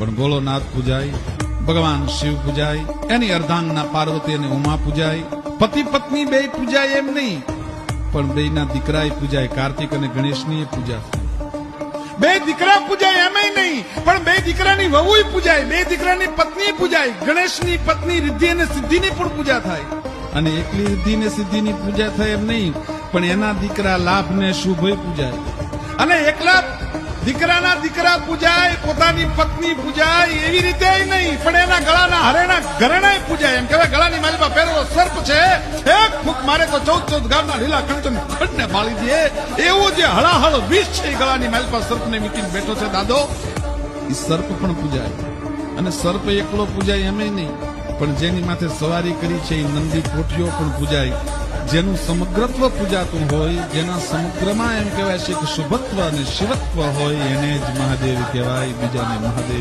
પણ ભોળોનાથ પૂજાય, ભગવાન શિવ પૂજાય, એની અર્ધાંગના પાર્વતી અને ઉમા પૂજાય, પતિ પત્ની બે પૂજાય એમ નહીં, પણ બેના દીકરાએ પૂજાય, કાર્તિક અને ગણેશની પૂજા. બે દીકરા પૂજાય એમ નહીં, પણ બે દીકરાની વહુ પૂજાય, બે દીકરાની પત્ની પૂજાય, ગણેશની પત્ની રિદ્ધિ અને સિદ્ધિની પણ પૂજા થાય. અને એકલી રિદ્ધિ ને સિદ્ધિની પૂજા થાય એમ નહીં, પણ એના દીકરા લાભ ને શુભ પૂજાય. અને એકલા દીકરાના દીકરા પૂજાય, પોતાની પત્ની પૂજાય, એવી રીતે નહીં, પણ એના ગળાના હરેણા ઘરેણા પૂજાય. એમ કહેવાય ગળાની માલિપા પહેરેલો સર્પ છે, એક ફૂંક મારે તો 14 ગામના લીલા કંચન ખડને બાળી દે, એવું જે હળાહળ વિષ છે એ ગળાની માલિપા સર્પને મીટીને બેઠો છે દાદો. એ સર્પ પણ પૂજાય. અને સર્પ એકલો પૂજાય એમ નહીં, પણ જેની માથે સવારી કરી છે એ નંદી કોઠીઓ પણ પૂજાય. જેનું સમગ્રત્વ પૂજાતું હોય, જેના સમગ્રમાં એમ કહેવાય છે કે શુભત્વ અને શિવત્વ હોય, એને જ મહાદેવ કહેવાય, બીજાને મહાદેવ